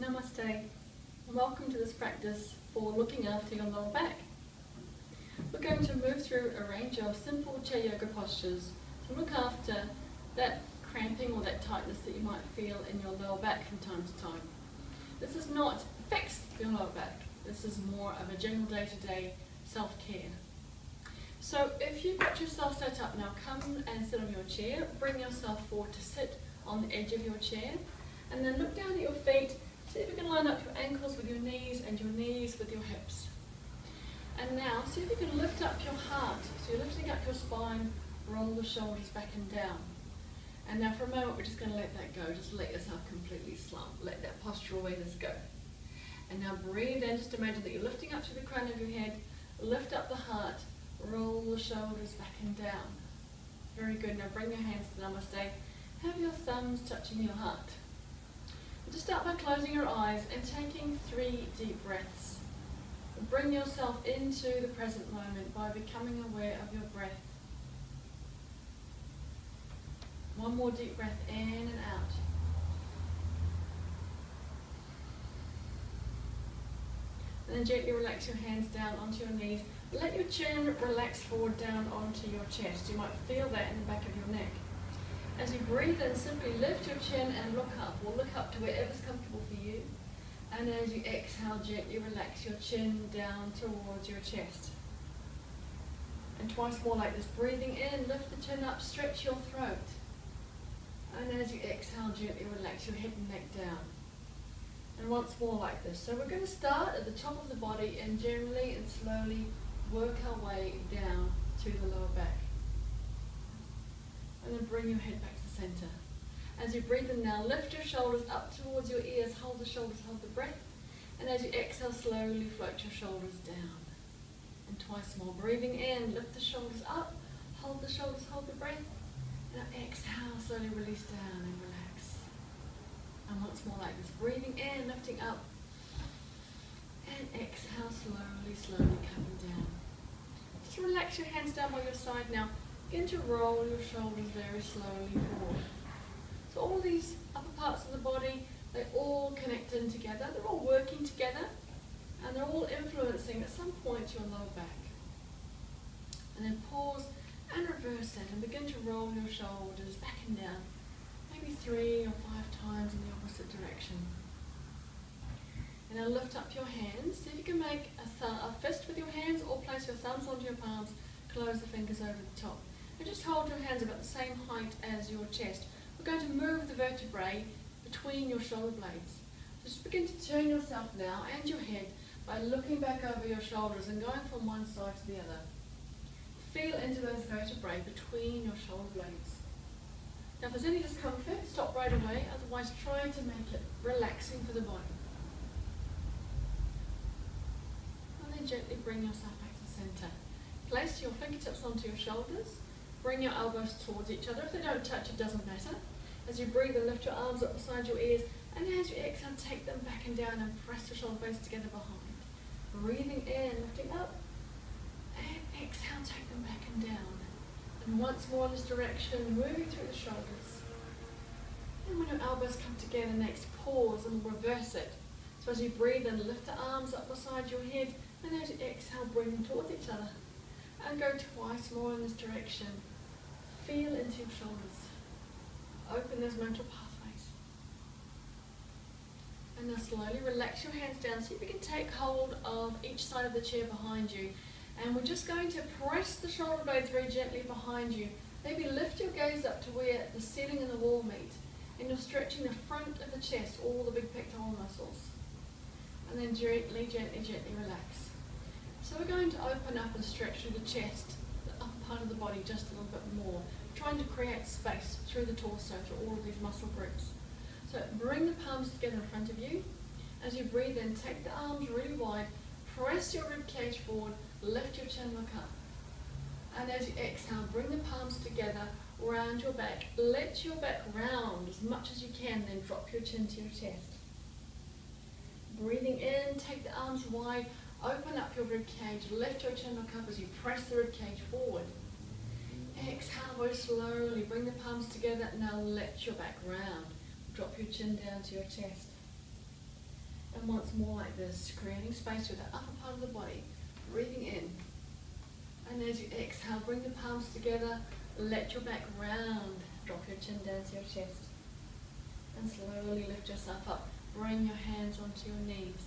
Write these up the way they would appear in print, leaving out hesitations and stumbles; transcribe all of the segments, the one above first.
Namaste and welcome to this practice for looking after your lower back. We're going to move through a range of simple chair yoga postures to look after that cramping or that tightness that you might feel in your lower back from time to time. This is not fix your lower back, this is more of a general day-to-day self-care. So if you've got yourself set up now, come and sit on your chair, bring yourself forward to sit on the edge of your chair, and then look down at your feet. See if you can line up your ankles with your knees and your knees with your hips. And now see if you can lift up your heart. So you're lifting up your spine, roll the shoulders back and down. And now for a moment we're just going to let that go. Just let yourself completely slump. Let that postural awareness go. And now breathe in. Just imagine that you're lifting up to the crown of your head. Lift up the heart. Roll the shoulders back and down. Very good. Now bring your hands to Namaste. Have your thumbs touching your heart. Just start by closing your eyes and taking 3 deep breaths. Bring yourself into the present moment by becoming aware of your breath. One more deep breath in and out. And then gently relax your hands down onto your knees. Let your chin relax forward down onto your chest. You might feel that in the back of your neck. As you breathe in, simply lift your chin and look up, or look up to wherever's comfortable for you. And as you exhale, gently relax your chin down towards your chest. And twice more like this. Breathing in, lift the chin up, stretch your throat. And as you exhale, gently relax your head and neck down. And once more like this. So we're going to start at the top of the body and generally and slowly work our way down to the lower back. And then bring your head back to the center. As you breathe in now, lift your shoulders up towards your ears, hold the shoulders, hold the breath. And as you exhale, slowly float your shoulders down. And twice more. Breathing in, lift the shoulders up, hold the shoulders, hold the breath. And now exhale, slowly release down and relax. And once more like this. Breathing in, lifting up. And exhale, slowly coming down. Just relax your hands down by your side now. Begin to roll your shoulders very slowly forward. So all these upper parts of the body, they all connect in together. They're all working together. And they're all influencing at some point your lower back. And then pause and reverse that and begin to roll your shoulders back and down. Maybe 3 or 5 times in the opposite direction. And now lift up your hands. See if you can make a fist with your hands or place your thumbs onto your palms. Close the fingers over the top. And just hold your hands about the same height as your chest. We're going to move the vertebrae between your shoulder blades. Just begin to turn yourself now and your head by looking back over your shoulders and going from one side to the other. Feel into those vertebrae between your shoulder blades. Now if there's any discomfort, stop right away, otherwise try to make it relaxing for the body. And then gently bring yourself back to the center. Place your fingertips onto your shoulders, bring your elbows towards each other. If they don't touch, it doesn't matter. As you breathe and lift your arms up beside your ears, and as you exhale, take them back and down and press your shoulder blades together behind. Breathing in, lifting up, and exhale, take them back and down. And once more in this direction, moving through the shoulders. And when your elbows come together next, pause and reverse it. So as you breathe in, lift the arms up beside your head, and as you exhale, bring them towards each other. And go twice more in this direction. Feel into your shoulders. Open those mental pathways. And now slowly relax your hands down. See if you can take hold of each side of the chair behind you. And we're just going to press the shoulder blades very gently behind you. Maybe lift your gaze up to where the ceiling and the wall meet. And you're stretching the front of the chest, all the big pectoral muscles. And then gently relax. So we're going to open up and stretch through the chest, the upper part of the body just a little bit more, trying to create space through the torso to all of these muscle groups. So bring the palms together in front of you. As you breathe in, take the arms really wide, press your rib cage forward, lift your chin, look up. And as you exhale, bring the palms together around your back. Let your back round as much as you can, then drop your chin to your chest. Breathing in, take the arms wide, open up your rib cage, lift your chin, look up as you press the rib cage forward. Exhale very slowly, bring the palms together, now let your back round. Drop your chin down to your chest. And once more like this, creating space with the upper part of the body, breathing in. And as you exhale, bring the palms together, let your back round, drop your chin down to your chest. And slowly lift yourself up, bring your hands onto your knees.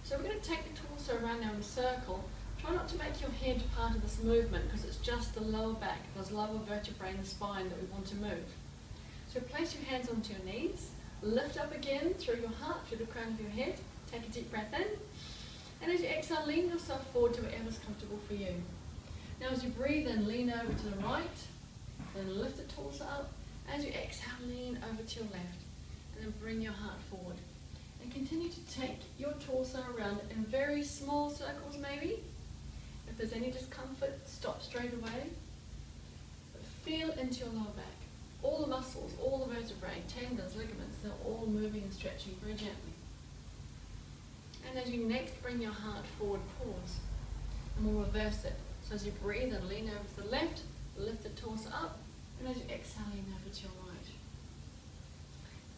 So we're going to take the torso around now in a circle. Try not to make your head part of this movement because it's just the lower back, those lower vertebrae in the spine that we want to move. So place your hands onto your knees, lift up again through your heart, through the crown of your head, take a deep breath in, and as you exhale, lean yourself forward to whatever's comfortable for you. Now as you breathe in, lean over to the right, then lift the torso up. As you exhale, lean over to your left, and then bring your heart forward. And continue to take your torso around in very small circles maybe. If there's any discomfort, stop straight away. But feel into your lower back. All the muscles, all the vertebrae, tendons, ligaments, they're all moving and stretching very gently. And as you next bring your heart forward, pause. And we'll reverse it. So as you breathe and lean over to the left, lift the torso up. And as you exhale, lean over to your right.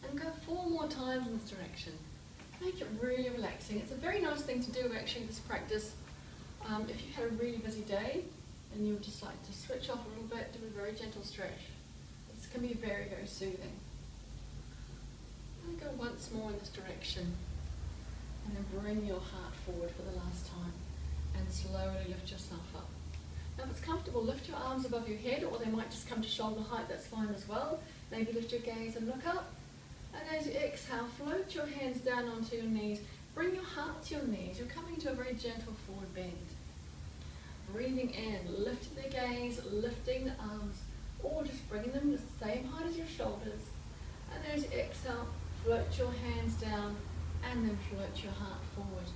And go 4 more times in this direction. Make it really relaxing. It's a very nice thing to do actually, this practice. If you've had a really busy day and you would just like to switch off a little bit, do a very gentle stretch. This can be very, very soothing. And go once more in this direction. And then bring your heart forward for the last time. And slowly lift yourself up. Now if it's comfortable, lift your arms above your head, or they might just come to shoulder height, that's fine as well. Maybe lift your gaze and look up. And as you exhale, float your hands down onto your knees. Bring your heart to your knees. You're coming to a very gentle forward bend. Breathing in, lifting the gaze, lifting the arms, or just bringing them to the same height as your shoulders. And as you exhale, float your hands down and then float your heart forward.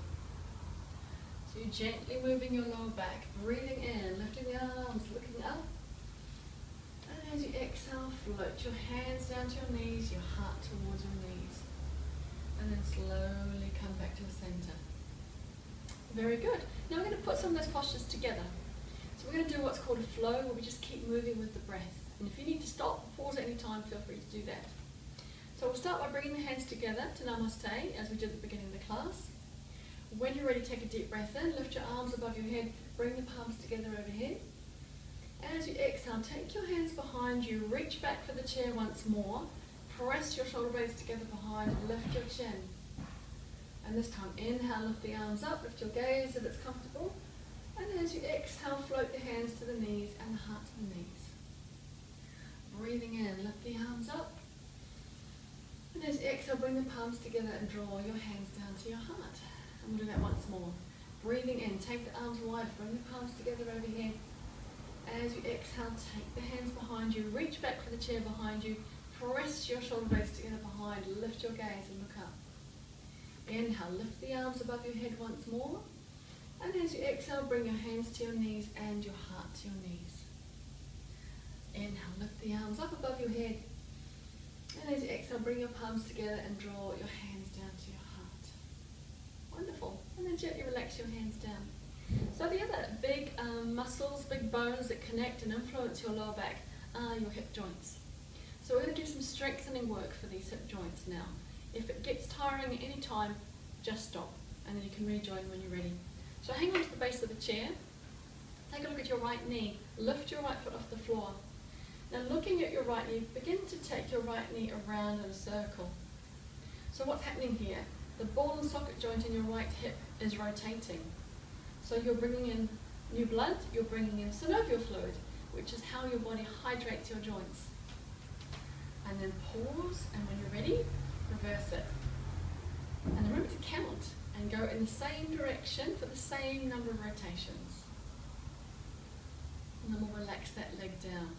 So you're gently moving your lower back, breathing in, lifting the arms, looking up. And as you exhale, float your hands down to your knees, your heart towards your knees. And then slowly come back to the center. Very good. Now we're going to put some of those postures together. So we're going to do what's called a flow, where we just keep moving with the breath. And if you need to stop, pause at any time, feel free to do that. So we'll start by bringing the hands together to Namaste, as we did at the beginning of the class. When you're ready, take a deep breath in, lift your arms above your head, bring the palms together overhead. As you exhale, take your hands behind you, reach back for the chair once more, press your shoulder blades together behind, lift your chin. And this time, inhale, lift the arms up, lift your gaze if it's comfortable. And as you exhale, float the hands to the knees and the heart to the knees. Breathing in, lift the arms up. And as you exhale, bring the palms together and draw your hands down to your heart. And we'll do that once more. Breathing in, take the arms wide, bring the palms together overhead. As you exhale, take the hands behind you, reach back for the chair behind you, press your shoulder blades together behind, lift your gaze and look up. Inhale, lift the arms above your head once more. And as you exhale, bring your hands to your knees and your heart to your knees. Inhale, lift the arms up above your head. And as you exhale, bring your palms together and draw your hands down to your heart. Wonderful. And then gently relax your hands down. So the other big muscles, big bones that connect and influence your lower back are your hip joints. So we're going to do some strengthening work for these hip joints now. If it gets tiring at any time, just stop, and then you can rejoin when you're ready. So hang on to the base of the chair, take a look at your right knee, lift your right foot off the floor. Now looking at your right knee, begin to take your right knee around in a circle. So what's happening here? The ball and socket joint in your right hip is rotating. So you're bringing in new blood, you're bringing in synovial fluid, which is how your body hydrates your joints. And then pause, and when you're ready, reverse it. And remember to count and go in the same direction for the same number of rotations. And then we'll relax that leg down.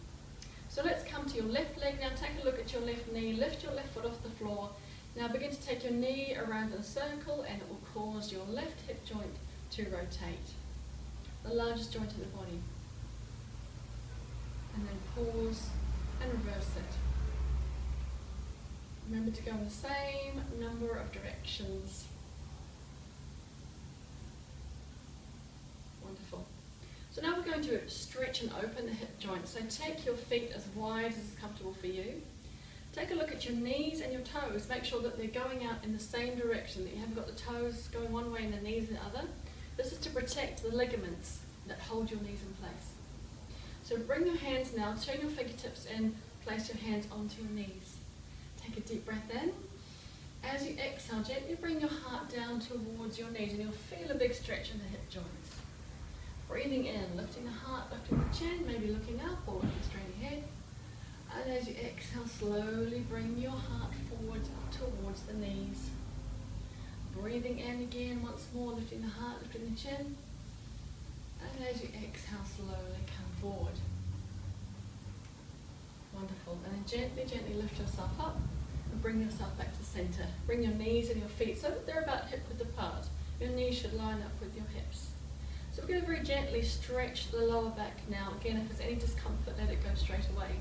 So let's come to your left leg now. Take a look at your left knee, lift your left foot off the floor. Now begin to take your knee around in a circle, and it will cause your left hip joint to rotate. The largest joint in the body. And then pause and reverse it. Remember to go in the same number of directions. Wonderful. So now we're going to stretch and open the hip joint. So take your feet as wide as is comfortable for you. Take a look at your knees and your toes. Make sure that they're going out in the same direction, that you haven't got the toes going one way and the knees the other. This is to protect the ligaments that hold your knees in place. So bring your hands now, turn your fingertips in, place your hands onto your knees. Take a deep breath in. As you exhale, gently bring your heart down towards your knees and you'll feel a big stretch in the hip joints. Breathing in, lifting the heart, lifting the chin, maybe looking up or looking straight ahead. And as you exhale, slowly bring your heart forward towards the knees. Breathing in again once more, lifting the heart, lifting the chin. And as you exhale, slowly come forward. Wonderful. And then gently, gently lift yourself up and bring yourself back to center. Bring your knees and your feet so that they're about hip width apart. Your knees should line up with your hips. So we're going to very gently stretch the lower back now. Again, if there's any discomfort, let it go straight away.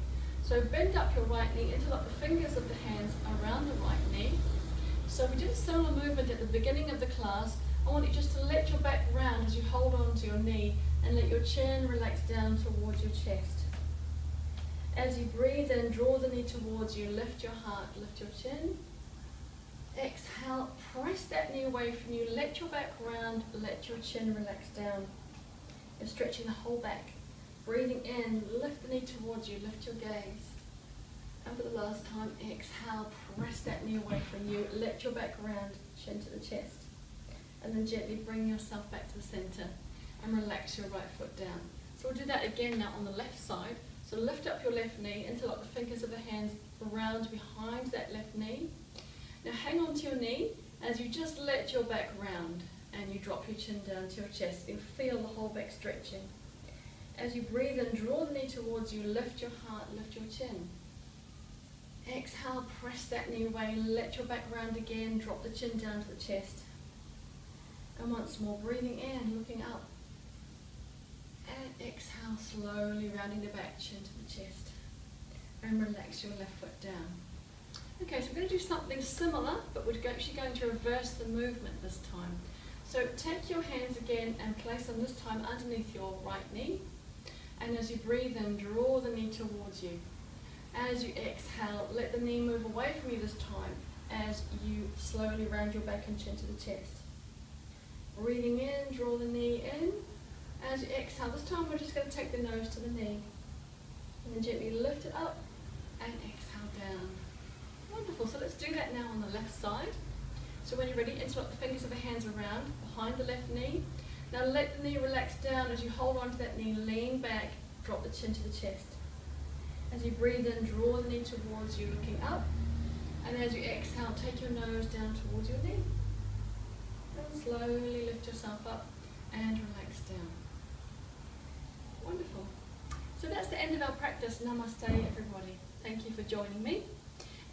So bend up your right knee, interlock the fingers of the hands around the right knee. So we did a similar movement at the beginning of the class. I want you just to let your back round as you hold on to your knee and let your chin relax down towards your chest. As you breathe in, draw the knee towards you, lift your heart, lift your chin. Exhale, press that knee away from you, let your back round, let your chin relax down. You're stretching the whole back. Breathing in, lift the knee towards you, lift your gaze. And for the last time, exhale, press that knee away from you, let your back round, chin to the chest. And then gently bring yourself back to the center and relax your right foot down. So we'll do that again now on the left side. So lift up your left knee, interlock the fingers of the hands around behind that left knee. Now hang on to your knee as you just let your back round and you drop your chin down to your chest. You feel the whole back stretching. As you breathe in, draw the knee towards you, lift your heart, lift your chin. Exhale, press that knee away, let your back round again, drop the chin down to the chest. And once more, breathing in, looking up. And exhale, slowly rounding the back, chin to the chest. And relax your left foot down. Okay, so we're going to do something similar, but we're actually going to reverse the movement this time. So take your hands again and place them this time underneath your right knee. And as you breathe in, draw the knee towards you. As you exhale, let the knee move away from you this time as you slowly round your back and chin to the chest. Breathing in, draw the knee in. As you exhale, this time we're just going to take the nose to the knee. And then gently lift it up and exhale down. Wonderful. So let's do that now on the left side. So when you're ready, interlock the fingers of the hands around behind the left knee. Now let the knee relax down as you hold on to that knee, lean back, drop the chin to the chest. As you breathe in, draw the knee towards you, looking up. And as you exhale, take your nose down towards your knee. And slowly lift yourself up and relax down. Wonderful. So that's the end of our practice. Namaste, everybody. Thank you for joining me.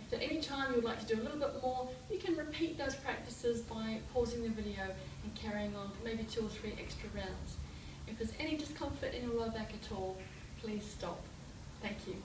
If at any time you would like to do a little bit more, you can repeat those practices by pausing the video and carrying on for maybe 2 or 3 extra rounds. If there's any discomfort in your lower back at all, please stop. Thank you.